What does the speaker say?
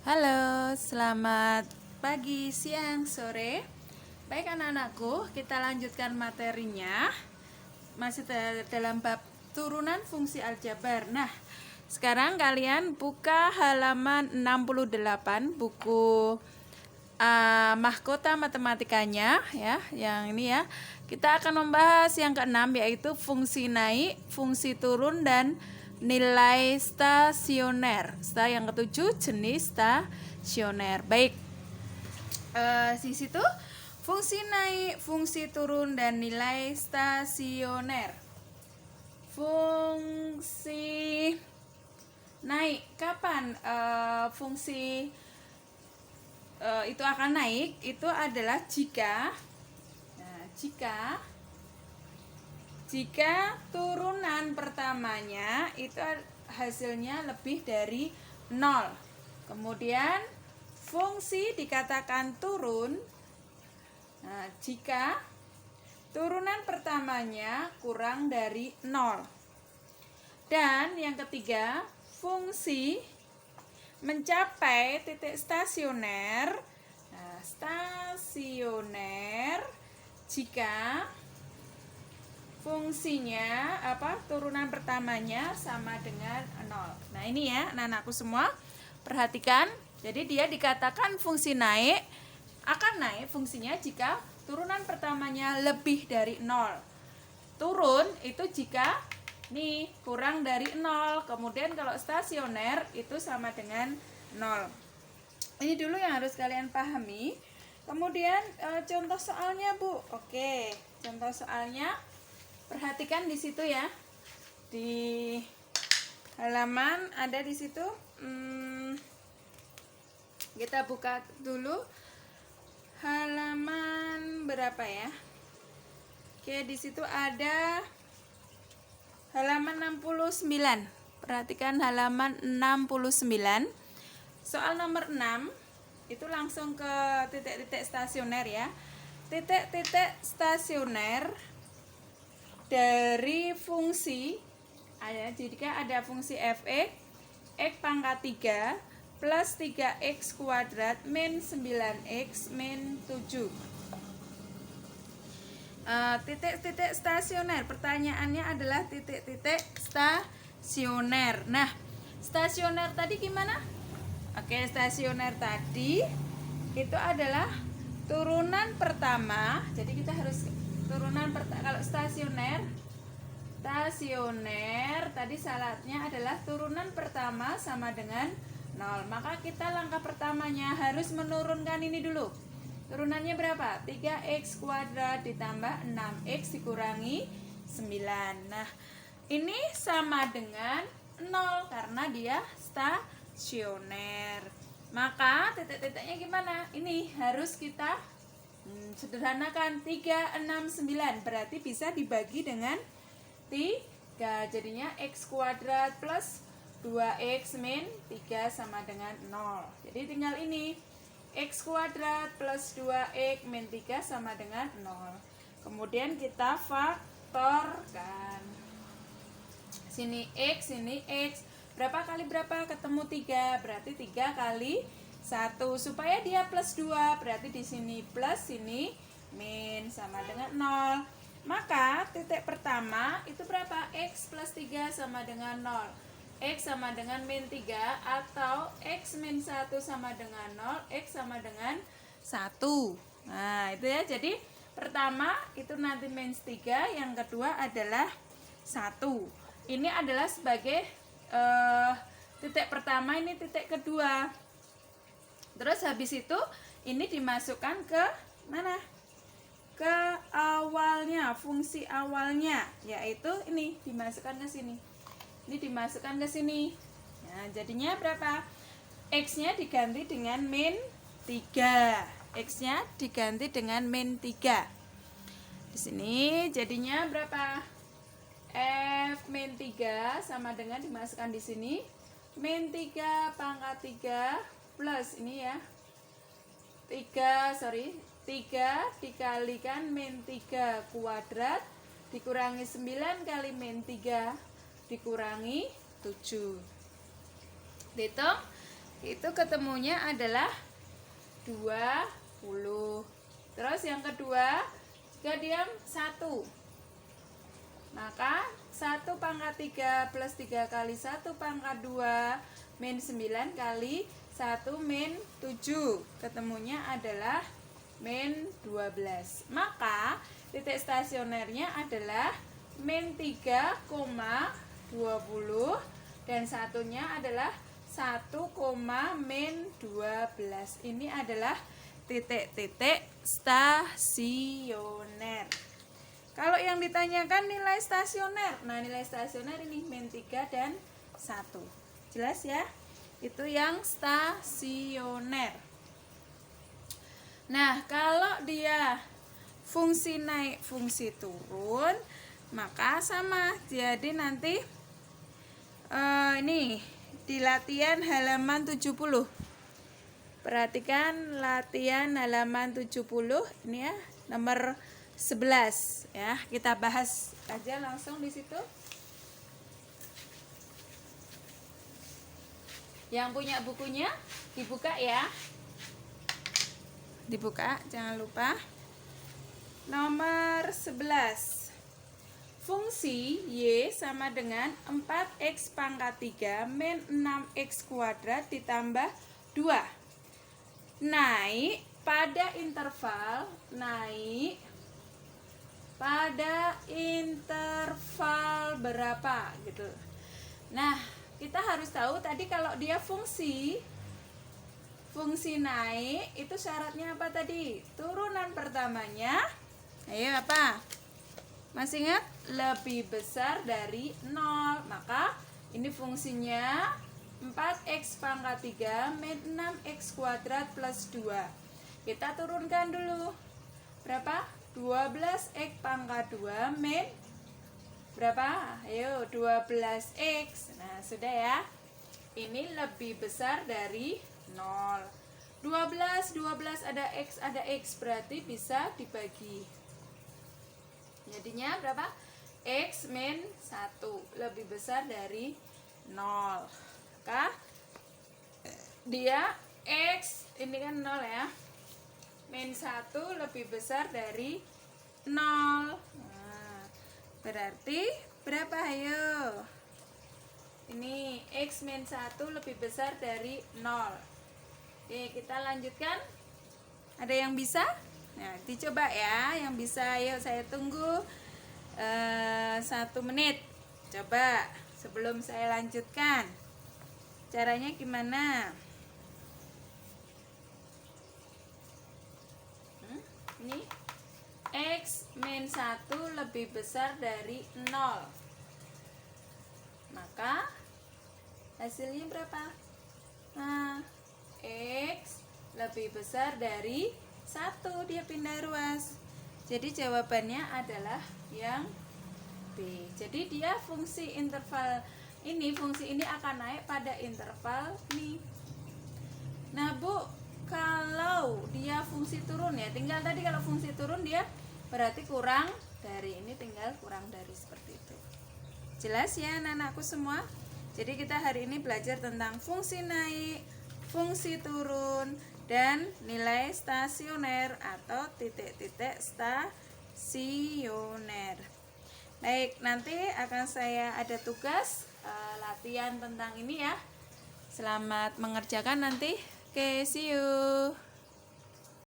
Halo, selamat pagi, siang, sore. Baik anak-anakku, kita lanjutkan materinya. Masih dalam bab turunan fungsi aljabar. Nah, sekarang kalian buka halaman 68 buku mahkota matematikanya ya, yang ini ya. Kita akan membahas yang keenam, yaitu fungsi naik, fungsi turun, dan nilai stasioner. Setelah yang ketujuh, jenis stasioner. Baik, di situ fungsi naik, fungsi turun, dan nilai stasioner. Fungsi naik, kapan fungsi itu akan naik? Itu adalah jika turunan pertamanya itu hasilnya lebih dari 0. Kemudian fungsi dikatakan turun jika turunan pertamanya kurang dari 0. Dan yang ketiga, fungsi mencapai titik stasioner. Stasioner jika fungsinya turunan pertamanya sama dengan 0. Nah, ini ya anak-anakku semua, perhatikan. Jadi dia dikatakan fungsi naik, akan naik fungsinya jika turunan pertamanya lebih dari 0. Turun itu jika nih kurang dari 0. Kemudian kalau stasioner itu sama dengan 0. Ini dulu yang harus kalian pahami. Kemudian contoh soalnya, Bu. Oke, contoh soalnya perhatikan di situ ya. Di halaman ada di situ. Kita buka dulu halaman berapa ya? Oke, di situ ada halaman 69. Perhatikan halaman 69. Soal nomor 6 itu langsung ke titik-titik stasioner ya. Titik-titik stasioner dari fungsi jika ada fungsi f(x), x pangkat 3 plus 3x kuadrat min 9x min 7. Titik-titik stasioner, pertanyaannya adalah titik-titik stasioner. Nah, stasioner tadi gimana? Oke, stasioner tadi itu adalah turunan pertama. Jadi kita harus turunan kalau stasioner tadi syaratnya adalah turunan pertama sama dengan 0. Maka kita langkah pertamanya harus menurunkan ini dulu. Turunannya berapa? 3x kuadrat ditambah 6x dikurangi 9. Nah, ini sama dengan 0 karena dia stasioner. Maka titik-titiknya gimana? Ini harus kita sederhanakan. 3, 6, 9 berarti bisa dibagi dengan 3. Jadinya x kuadrat plus 2x min 3 sama dengan 0. Jadi tinggal ini, x kuadrat plus 2x min 3 sama dengan 0. Kemudian kita faktorkan. Sini x, sini x. Berapa kali berapa? Ketemu 3. Berarti 3 kali 1. Supaya dia plus 2, berarti di sini plus, sini min, sama dengan 0. Maka titik pertama itu berapa? X plus 3 sama dengan 0. X sama dengan min 3 atau X min 1 sama dengan 0. X sama dengan 1. Nah, itu ya. Jadi pertama itu nanti min 3, yang kedua adalah 1. Ini adalah sebagai titik pertama, ini titik kedua. Terus habis itu ini dimasukkan ke mana? Ke awalnya, fungsi awalnya, yaitu ini dimasukkan ke sini. Ini dimasukkan ke sini. Nah, jadinya berapa? X-nya diganti dengan min 3. X-nya diganti dengan min 3. Di sini jadinya berapa? F min 3 sama dengan dimasukkan di sini min 3 pangkat 3 plus ini ya. 3 dikalikan min 3 kuadrat dikurangi 9 kali min 3 dikurangi 7. Dihitung itu ketemunya adalah 20. Terus yang kedua, jika diam 1, maka 1 pangkat 3 plus 3 kali 1 pangkat 2 min 9 kali 1 min 7, ketemunya adalah min 12. Maka titik stasionernya adalah min 3,20 dan satunya adalah 1, min 12. Ini adalah titik-titik stasioner. Kalau yang ditanyakan nilai stasioner, nah nilai stasioner ini min 3 dan 1. Jelas ya? Itu yang stasioner. Nah, kalau dia fungsi naik, fungsi turun, maka sama. Jadi nanti ini di latihan halaman 70. Perhatikan latihan halaman 70 ini ya, nomor 11 ya. Kita bahas aja langsung di situ. Yang punya bukunya dibuka ya. Dibuka, jangan lupa. Nomor 11. Fungsi Y sama dengan 4x pangkat 3 min 6x kuadrat ditambah 2. Naik pada interval berapa gitu. Nah, kita harus tahu tadi kalau dia fungsi naik itu syaratnya apa tadi? Turunan pertamanya, ayo apa? Masih ingat? Lebih besar dari 0. Maka ini fungsinya 4x pangkat 3 min 6x kuadrat plus 2. Kita turunkan dulu. Berapa? 12x pangkat 2 min berapa? Ayo 12x. Nah, sudah ya. Ini lebih besar dari 0. 12 ada x berarti bisa dibagi. Jadinya berapa? X min 1 lebih besar dari 0. Maka dia X ini kan 0 ya, min 1 lebih besar dari 0. Nah, berarti berapa? Ayo, ini X min 1 lebih besar dari 0. Oke, kita lanjutkan. Ada yang bisa? Nah, dicoba ya, yang bisa. Ayo, saya tunggu 1 menit. Coba sebelum saya lanjutkan. Caranya gimana? Ini X min 1 lebih besar dari 0. Maka hasilnya berapa? Nah, X lebih besar dari 1, dia pindah ruas. Jadi jawabannya adalah yang B. Jadi dia fungsi interval ini, fungsi ini akan naik pada interval ini. Nah, Bu, kalau dia fungsi turun ya, tinggal tadi kalau fungsi turun dia berarti kurang dari ini, tinggal kurang dari seperti itu. Jelas ya anak-anakku semua? Jadi kita hari ini belajar tentang fungsi naik, fungsi turun, dan nilai stasioner atau titik-titik stasioner. Baik, nanti akan saya ada tugas latihan tentang ini ya. Selamat mengerjakan nanti. Oke, see you.